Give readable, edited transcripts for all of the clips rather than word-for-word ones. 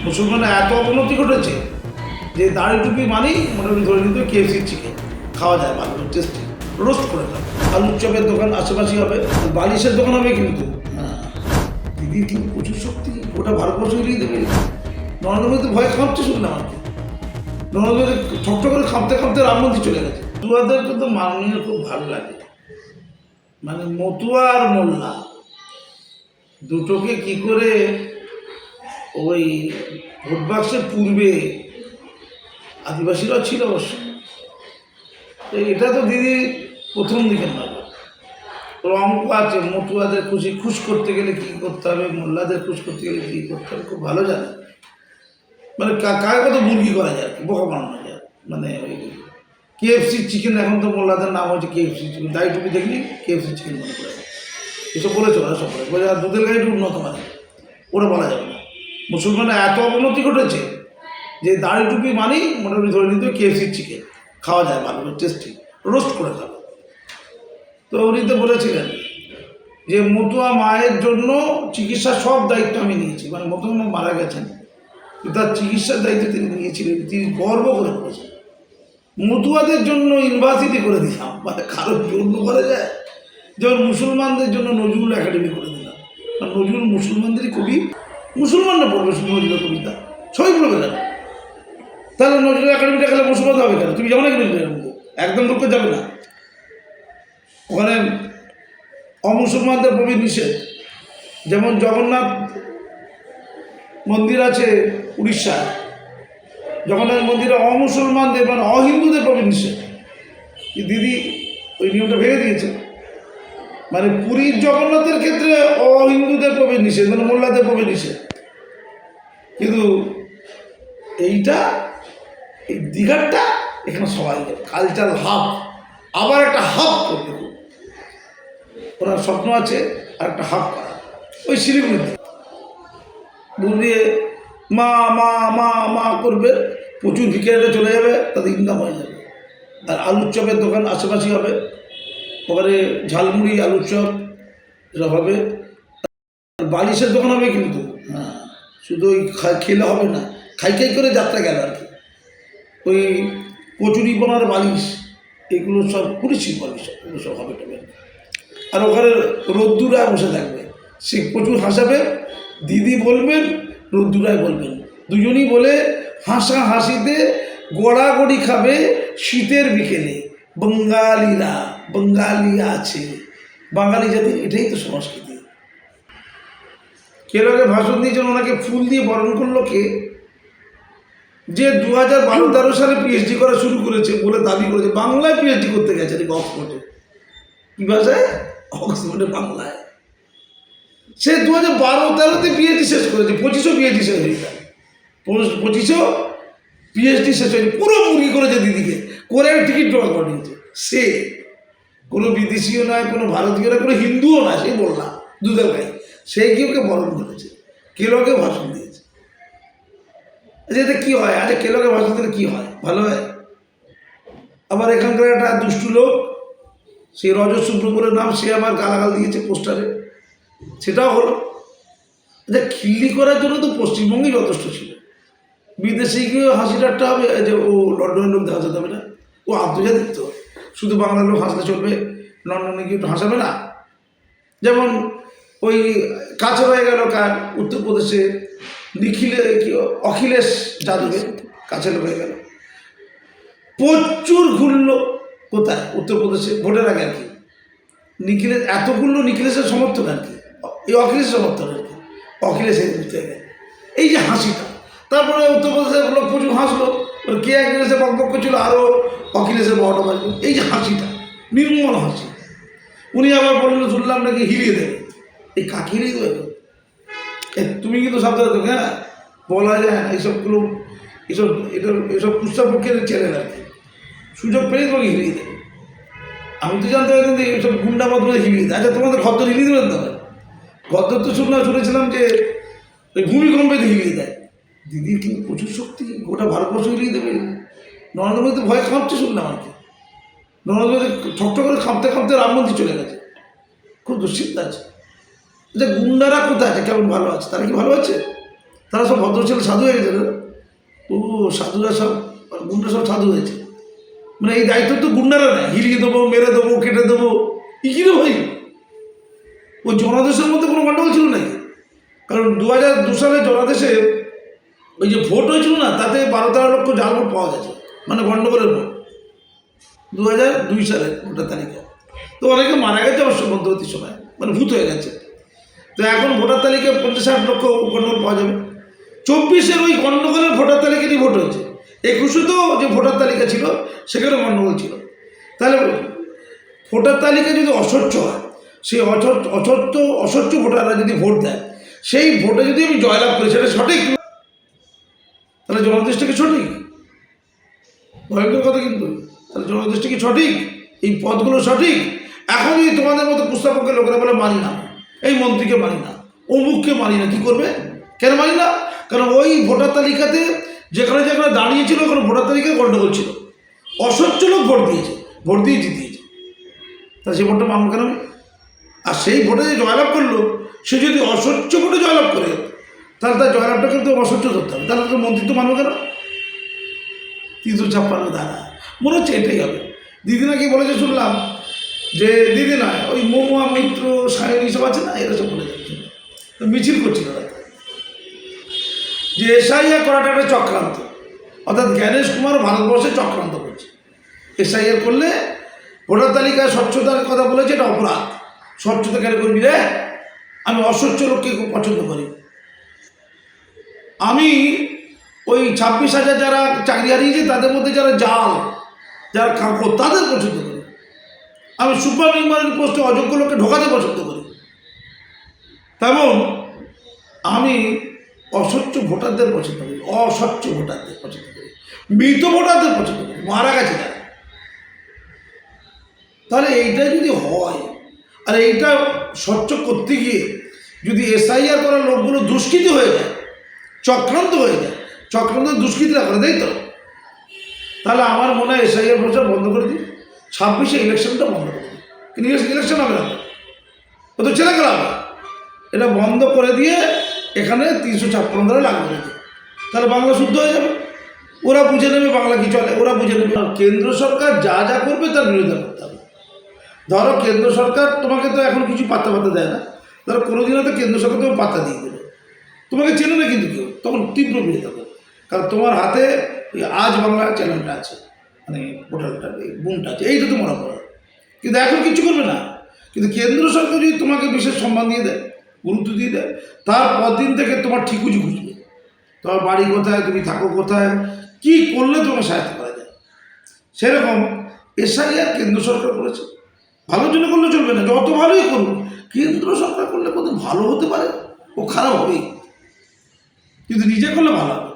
মুসলমানের এত অবনতি ঘটেছে যে দাড়ি টুপি মানেই মোটামুটি ধরে নিতে কেএফসির চিকেন খাওয়া যায় ভালো টেস্টি রোস্ট করে খাবে। আলুর চপের দোকান আশেপাশে হবে, বালিশের দোকান হবে, কিন্তু দিদির কিন্তু প্রচুর শক্তি, ওটা ভারতবর্ষ এগিয়ে দেবে। নরেন্দ্র মোদী ভয় কাঁপছে শুনলাম আর কি, নরেন্দ্র মোদী ঠকঠক করে কাঁপতে কাঁপতে রাম মন্দির চলে গেছে। মতুয়াদের কিন্তু মাননীয় খুব ভালো লাগে, মানে মতুয়া আর মোল্লা দুটোকে কি করে ওই ভোট বাক্সের পূর্বে আদিবাসীরাও ছিল অবশ্য, এটা তো দিদি প্রথম দিকের নয়, ওর অঙ্ক আছে। মতুয়াদের খুশ করতে গেলে কী করতে হবে, মোল্লাদের খুশ করতে গেলে কী করতে হবে খুব ভালো জানে, মানে কার কত মুরগি করা যায় আর কি, বোকা বানানো যায়। মানে ওই কেএফসি চিকেন, এখন তো মোল্লাদের নাম হচ্ছে কেএফসি চিকেন, দাড়ি টুপি দেখলি কেএফসি চিকেন মনে করে এসব বলেছে, ওরা সব বলে আর দুধের গাড়িটা উন্নত মানে ওরা বলা যাবে না। মুসলমানের এত অবনতি ঘটেছে যে দাড়ি টুপি মানেই মোটামুটি ধরে নিতে কেএফসির চিকেন খাওয়া যায় ভালো টেস্টি রোস্ট করে খাবে। তো উনি তো বলেছিলেন যে মতুয়া মায়ের জন্য চিকিৎসার সব দায়িত্ব আমি নিয়েছি, মানে মতুয়া মা মারা গেছেন, তার চিকিৎসার দায়িত্ব তিনি নিয়েছিলেন, তিনি গর্ব করে বলেছেন মতুয়াদের জন্য ইউনিভার্সিটি করে দিলাম, মানে কারোর জন্য করা যায়। যেমন মুসলমানদের জন্য নজরুল একাডেমি করে দিলাম, আর নজরুল মুসলমানদেরই কবি, মুসলমানরা পড়বে শুধু নজরুলের কবিতা, সবাই পড়বে কেন? তাহলে নজরুল একাডেমিটা খেলে মুসলমান হবে কেন? তুমি যাবো না কি একদম লোক যাবে না, ওখানে অমুসলমানদের প্রবেশ নিষেধ। যেমন জগন্নাথ মন্দির আছে উড়িষ্যায়, জগন্নাথ মন্দিরে অমুসলমানদের মানে অহিন্দুদের প্রবেশ নিষেধ, দিদি ওই নিয়মটা ভেঙে দিয়েছে। মানে পুরীর জগন্নাথের ক্ষেত্রে অহিন্দুদের প্রবেশ নিষেধ, মানে মোল্লাদের প্রবেশ নিষেধ, কিন্তু এইটা এই দীঘারটা এখানে সবাই কালচারাল হাব, আবার একটা হাব করবে, ওনার স্বপ্ন আছে আর একটা হাব করা ওই শিলিগুড়িতে দিয়ে মা মা মা মা করবে, প্রচুর ভিকারিরা চলে যাবে, তাদের ইনকাম হয়ে যাবে। আর আলুর চপের দোকান আশেপাশে হবে, ওখানে ঝালমুড়ি আলুর চপ এরা হবে, আর বালিশের দোকান হবে, কিন্তু শুধু ওই খেলে হবে না, খাই করে যাত্রা গেল আর কি। ওই কচুরি বোনার বালিশ এগুলো সব কুড়িশিল্প এগুলো সব হবে টবে। আর ওখানে রোদ্দুরায় বসে থাকবে, সে প্রচুর হাসাবে, দিদি বলবেন রোদ্দুরায় বলবেন, দুজনই বলে হাসা হাসিতে গড়াগড়ি খাবে শীতের বিকেলে। বাঙালি আছে, বাঙালি জাতির এটাই তো সংস্কৃতি। কেরলে ভাষণ দিয়েছেন, ওনাকে ফুল দিয়ে বরণ করলো কে? যে 2012-13 সালে পিএইচডি করা শুরু করেছে বলে দাবি করেছে, বাংলায় পিএইচডি করতে গেছে অক্সফোর্ডে। কি ভাষায়? অক্সফোর্ডে বাংলায়। সে 2012-13-তে পিএইচডি শেষ করেছে, 2500 পিএইচডি শেষ হয়ে যায়, 2500 পিএইচডি শেষ হয়নি, পুরো মুরগি করেছে দিদিকে, করে টিকিট জমা করে নিয়েছে। সে কোনো বিদেশিও নয়, কোনো ভারতীয় নয়, কোনো হিন্দুও নয়, সে বললাম দুধের গাই, সে কি ওকে বরণ করেছে, কেলোকে ভাষণ দিয়েছে। আচ্ছা এটা কী হয়? আচ্ছা কেলোকে ভাষণ দিলে কী হয়? ভালো হয়? আবার এখানকার একটা দুষ্টু লোক, সেই রজত সুব্রমণ্যের নাম, সে আবার গালাগাল দিয়েছে পোস্টারে, সেটাও হলো। আচ্ছা খিল্লি করার জন্য তো পশ্চিমবঙ্গেই যথেষ্ট ছিল, বিদেশে গিয়েও হাসি ঠাট্টা হবে, যে ও লন্ডনের লোক হাসাতে হবে না, ও আন্তর্জাতিক তো, শুধু বাংলার লোক হাসলে চলবে, লন্ডনে গিয়ে একটু হাসাবে না? যেমন ওই কাছে হয়ে গেল কার উত্তরপ্রদেশে অখিলেশ যাদবের কাছে হয়ে গেল, প্রচুর ঘুরলো কোথায়? উত্তরপ্রদেশে ভোটের আগে আর কি। নিখিলেশ এত ঘুরলো, নিখিলেশের সমর্থন আর কি, এই অখিলেশের সমর্থন আর কি, অখিলেশের ঘুরতে গেলে এই যে হাসিটা। তারপরে উত্তরপ্রদেশের লোক প্রচুর হাসলো, কে একদিন এসে বকবক করছিল, আরও অখিলেশের বড়টা বাজলো, এই যে হাসিটা নির্মল হাসি। উনি আবার বললেন শুনলাম নাকি হিরিয়ে দেবে, এই কাকে হিরিয়ে দেবে? তুমি কিন্তু সাবধানে দেবে, হ্যাঁ বলা যায় না এইসবগুলো, এসব পুস্তপক্ষের চ্যানেল আর কি, সুযোগ পেলে তোমাকে হিরিয়ে দেবে। আমি তো জানতে পারি কিন্তু এইসব গুন্ডা মাধ্যমে হিরিয়ে দেয়। আচ্ছা তোমাদের ঘর তো হিরিয়ে দেবেন, তবে ঘর তো শুনেছিলাম যে ওই ভূমিকম্পে হিরিয়ে দেয়। দিদির কিন্তু প্রচুর শক্তি, গোটা ভারতবর্ষ হিরিয়ে দেবে। নরেন্দ্র মোদী ভয় কাঁপছে শুনলাম আর কি, নরেন্দ্র মোদী ঠকঠক করে কাঁপতে রাম মন্দির চলে গেছে, খুব দুশ্চিন্তা আছে। যে গুন্ডারা কোথায় আছে, কেমন ভালো আছে? তারা কি ভালো আছে? তারা সব ভদ্র ছেলে সাধু হয়ে গেছে না? ও সাধুরা সব গুন্ডা সব সাধু হয়েছে, মানে এই দায়িত্ব তো গুন্ডারা নেয়, হিলিয়ে দেবো, মেরে দেবো, কেটে দেবো, কি রে ভাই? ওই জনাদেশের মধ্যে কোনো গন্ডগোল ছিল নাকি? কারণ 2002 সালে জনাদেশে ওই যে ভোট হয়েছিল না, তাতে 12-13 লক্ষ জাল ভোট পাওয়া গেছে, মানে গন্ডগোলের ভোট 2002 সালে ভোটার তালিকা। তো অনেকে মারা গেছে অবশ্য মধ্যবর্তী সময়, মানে ভূত হয়ে গেছে। তো এখন ভোটার তালিকায় 50-60 লক্ষ গন্ডগোল পাওয়া যাবে। 24-এর ওই গন্ডগোলের ভোটার তালিকারই ভোট হয়েছে। 21-এ তো যে ভোটার তালিকা ছিল সেখানে গন্ডগোল ছিল। তাহলে ভোটার তালিকা যদি অস্বচ্ছ হয়, সেই অস্বচ্ছ ভোটাররা যদি ভোট দেয়, সেই ভোটে যদি আমি জয়লাভ করি, সেটা সঠিক? তাহলে জনাদেশটা কি সঠিক? ভয়ঙ্কর কথা কিন্তু। তাহলে জনাদেশটা কি সঠিক? এই পদগুলো সঠিক? এখন যদি তোমাদের মতো পুস্তাপকের লোকেরা বলে মানি না, এই মন্ত্রীকে মানি না, অমুককে মানি না, কী করবে? কেন মানি না? কারণ ওই ভোটার তালিকাতে যেখানে যেখানে দাঁড়িয়েছিল ওখানে ভোটার তালিকায় গণ্ডগোল ছিল, অস্বচ্ছ লোক ভোট দিয়েছে, ভোট দিয়ে জিতিয়েছে, তা সেই ভোটটা মানব কেন? আর সেই ভোটে যে জয়লাভ করলো, সে যদি অস্বচ্ছ ভোটে জয়লাভ করে, তাহলে তার জয়লাভটা কিন্তু অস্বচ্ছ ধরতে হবে, তাহলে তো মন্ত্রিত্ব মানব কেন? 356 ধারা, মনে হচ্ছে এটাই হবে। দিদি নাকি বলেছে, শুনলাম যে দিদি না, ওই মহুয়া মৈত্র সায়নী সব আছে না, এরা সব বলে যাচ্ছে, মিছিল করছিল যে এসআইআর করাটা একটা চক্রান্ত, অর্থাৎ জ্ঞানেশ কুমার ভারতবর্ষে চক্রান্ত করছে। এসআইআর করলে ভোটার তালিকায় স্বচ্ছতার কথা বলেছে, এটা অপরাধ। স্বচ্ছতা কেন করবি রে? আমি অস্বচ্ছ লোককে খুব পছন্দ করি। আমি ওই 26,000 যারা চাকরি হারিয়েছে তাদের মধ্যে যারা জাল, যারা কাঁকর, তাদের পছন্দ করি। আমি সুপার নিউমারি পোস্টে অযোগ্য লোককে ঢোকাতে পছন্দ করি। তেমন আমি অস্বচ্ছ ভোটারদের পছন্দ করি, অস্বচ্ছ ভোটারদের পছন্দ করি, মৃত ভোটারদের পছন্দ করি, মারা গেছে তারা। তাহলে এইটা যদি হয়, আর এইটা স্বচ্ছ করতে গিয়ে যদি এসআইআর করার লোকগুলো দুষ্কৃতি হয়ে যায়, চক্রান্ত হয়ে যায়, চক্রান্ত দুষ্কৃতিরা করে, তাই তো? তাহলে আমার মনে হয় এসআইআর প্রচার বন্ধ করে দিই, 26-এ ইলেকশনটা বন্ধ করে দিই। কিন্তু ইলেকশন হবে না, ও তো ছেলে খেলা হবে। এটা বন্ধ করে দিয়ে এখানে 356 ধারা লাগু করে দিই, তাহলে বাংলা শুদ্ধ হয়ে যাবে। ওরা বুঝে নেবে বাংলা কি চলে, ওরা বুঝে নেবে। কেন্দ্র সরকার যা যা করবে তার বিরোধিতা করতে হবে। ধরো কেন্দ্র সরকার তোমাকে তো এখন কিছু পাত্তা দেয় না, ধরো কোনোদিনও তো কেন্দ্র সরকার তোমাকে পাত্তা দিয়ে দেবে, তোমাকে চেনে না কিন্তু কেউ, তখন তীব্র বিরোধিতা করবে। কারণ তোমার হাতে ওই আজ বাংলা চ্যানেলটা আছে, মানে পোর্টালটা, বুমটা আছে, এইটা তোমার অপরাধ। কিন্তু এখন কিছু করবে না। কিন্তু কেন্দ্র সরকার যদি তোমাকে বিশেষ সম্মান দিয়ে দেয়, গুরুত্ব দিয়ে দেয়, তারপর দিন থেকে তোমার ঠিকুজি খুঁজবে, তোমার বাড়ি কোথায়, তুমি থাকো কোথায়, কী করলে তোমাকে সাহায্য করা যায়। সেরকম এসআইআর কেন্দ্র সরকার করেছে, ভালোর জন্য করলে চলবে না, যত ভালোই করুন, কেন্দ্র সরকার করলে কত ভালো হতে পারে, ও খারাপ হবেই, কিন্তু নিজে করলে ভালো হবে।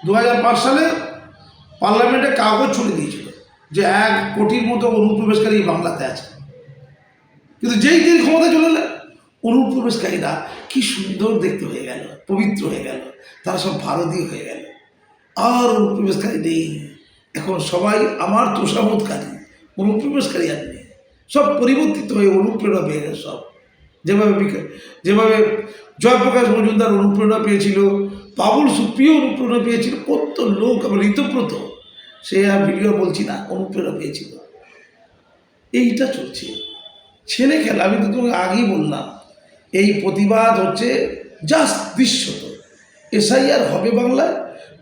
2005 সালে পার্লামেন্টে কাগজ ছড়িয়ে দিয়েছিল যে 1 কোটির মতো অনুপ্রবেশকারী বাংলাতে আছে, কিন্তু যেই দিন ক্ষমতায় চলে এলেন, অনুপ্রবেশকারীরা কি সুন্দর দেখতে হয়ে গেল, পবিত্র হয়ে গেল, তারা সব ভারতীয় হয়ে গেল, আর অনুপ্রবেশকারী নেই। এখন সবাই আমার তোষামোদকারী, অনুপ্রবেশকারী আর নেই, সব পরিবর্তিত হয়ে অনুপ্রেরণা পেয়ে গেল সব। যেভাবে জয়প্রকাশ মজুমদার অনুপ্রেরণা পেয়েছিল, বাবুল সুপ্রিয় অনুপ্রেরণা পেয়েছিল, কত লোক, আমার ঋতব্রত, সে আর ভিডিও বলছি না, অনুপ্রেরণা পেয়েছিল। এইটা চলছে ছেলে খেলা। আমি তো তোমাকে আগেই বললাম, এই প্রতিবাদ হচ্ছে জাস্ট দৃশ্যত। এসআইআর হবে বাংলায়,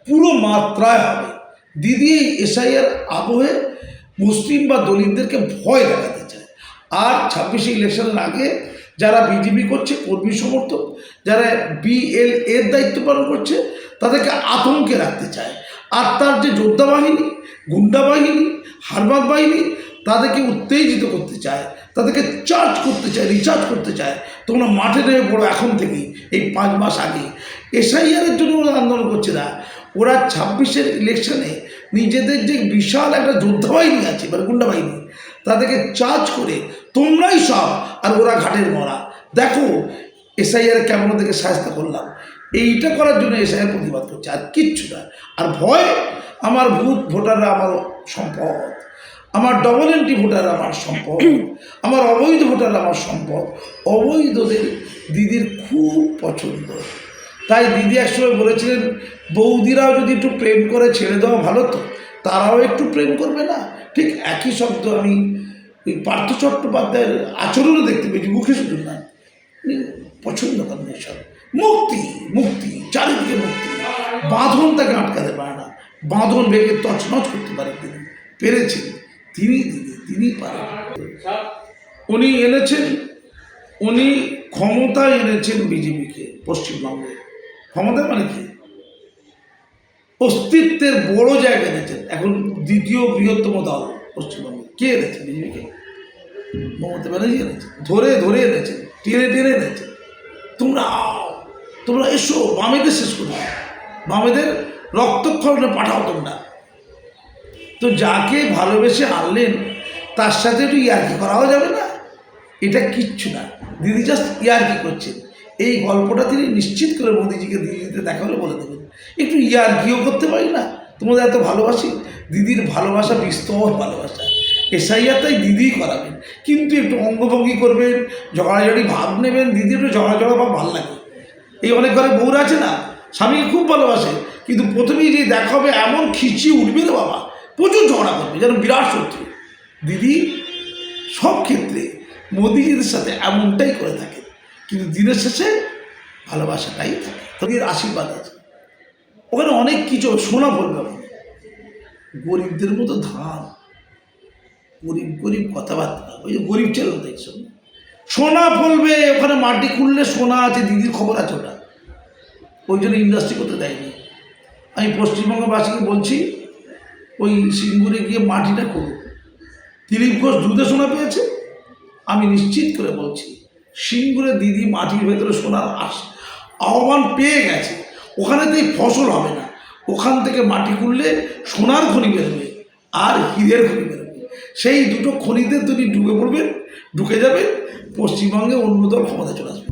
পুরো মাত্রায় হবে। দিদি এই এসআইআর আবহে মুসলিম বা দলিতদেরকে ভয় দেখাতে চায়। আর 26-এ ইলেকশনের আগে যারা বিজেপি করছে, কর্মী সমর্থক, যারা বিএলএর দায়িত্ব পালন করছে, তাদেরকে আতঙ্কে রাখতে চায়। আর তার যে যোদ্ধা বাহিনী, গুন্ডা বাহিনী, হারবাদ বাহিনী, তাদেরকে উত্তেজিত করতে চায়, তাদেরকে চার্জ করতে চায়, রিচার্জ করতে চায়। তোমরা মাঠে নেমে পড়ো এখন থেকেই, এই 5 মাস আগে। এসআইআরের জন্য ওরা আন্দোলন করছে না, ওরা 26-এর ইলেকশনে নিজেদের যে বিশাল একটা যোদ্ধা বাহিনী আছে, মানে গুন্ডা বাহিনী, তাদেরকে চার্জ করে তোমরাই সব, আর ওরা ঘাটের মরা। দেখো এসআইআর কেমন ওদেরকে সাহায্য করলাম, এইটা করার জন্য এসআইআর প্রতিবাদ করছে, আর কিচ্ছু না। আর ভয়, আমার ভোটাররা আমার সম্পদ, আমার ডবল এন্ট্রি ভোটাররা আমার সম্পদ, আমার অবৈধ ভোটাররা আমার সম্পদ। অবৈধদের দিদির খুব পছন্দ, তাই দিদি একসময় বলেছিলেন বৌদিরাও যদি একটু প্রেম করে ছেড়ে দেওয়া ভালো তো, তারাও একটু প্রেম করবে না। ঠিক একই শব্দ আমি ওই পার্থ চট্টোপাধ্যায়ের আচরণও দেখতে পেয়েছি, মুখে শুধু না, উনি পছন্দ করেন এসব। মুক্তি মুক্তি, চারিদিকে মুক্তি, বাঁধন তাকে আটকাতে পারে না, বাঁধন ভেঙে তছনছ করতে পারে তিনি, পেরেছেন তিনি, দিদি তিনি পারেন। উনি এনেছেন, উনি ক্ষমতা এনেছেন বিজেপিকে পশ্চিমবঙ্গে। ক্ষমতা মানে কি? অস্তিত্বের বড় জায়গা এনেছেন। এখন দ্বিতীয় বৃহত্তম দল পশ্চিমবঙ্গে কে এনেছেন? বিজেপিকে মমতা ব্যানার্জি এনেছেন, ধরে ধরে এনেছেন, টেনে টেনে এনেছেন। তোমরা তোমরা এসো, বামেদের শেষ করো, বামেদের রক্তক্ষরণে পাঠাও তোমরা। তো যাকে ভালোবেসে আনলেন তার সাথে একটু ইয়ার্কি করাও যাবে না? এটা কিচ্ছু না, দিদি জাস্ট ইয়ার্কি করছেন। এই গল্পটা তিনি নিশ্চিত করে মোদিজিকে দিদিতে দেখা হলে বলে দেবেন, একটু ইয়ার্কিও করতে পারি না, তোমাদের এত ভালোবাসি। দিদির ভালোবাসা বিস্তর ভালোবাসা, এসআইআর তাই দিদিই করাবেন, কিন্তু একটু অঙ্গভঙ্গি করবেন, ঝগড়াঝড়ি ভাব নেবেন। দিদি একটু ঝগড়া ভাব ভালো লাগে। এই অনেক ঘরে বউরা আছে না, স্বামীকে খুব ভালোবাসে, কিন্তু প্রথমেই যে দেখা হবে এমন খিচিয়ে উঠবে রে বাবা, প্রচুর ঝগড়া করবে, যেন বিরাট শত্রু। দিদি সব ক্ষেত্রে মোদিজিদের সাথে এমনটাই করে থাকে, কিন্তু দিনের শেষে ভালোবাসাটাই থাকে, তোদের আশীর্বাদ আছে। ওখানে অনেক কিছু সোনা বলবে, গরিবদের মতো ধান, গরিব গরিব কথাবার্তা, ওই যে গরিব ছেলে দেখছো, সোনা ফলবে ওখানে, মাটি খুললে সোনা আছে, দিদির খবর আছে ওটা, ওই জন্য ইন্ডাস্ট্রি করতে দেয়নি। আমি পশ্চিমবঙ্গবাসীকে বলছি, ওই সিঙ্গুরে গিয়ে মাটিটা করুন। দিলীপ ঘোষ দুধে সোনা পেয়েছে, আমি নিশ্চিত করে বলছি সিঙ্গুরে দিদি মাটির ভেতরে সোনার আহ্বান পেয়ে গেছে। ওখানেতেই ফসল হবে না, ওখান থেকে মাটি খুললে সোনার খনি বেরোবে আর হীরের খনি বেরোবে। সেই দুটো খনিতে তিনি ডুবে পড়বেন, ঢুকে যাবেন, পশ্চিমবঙ্গে অন্য দল ক্ষমতা চলে আসবে।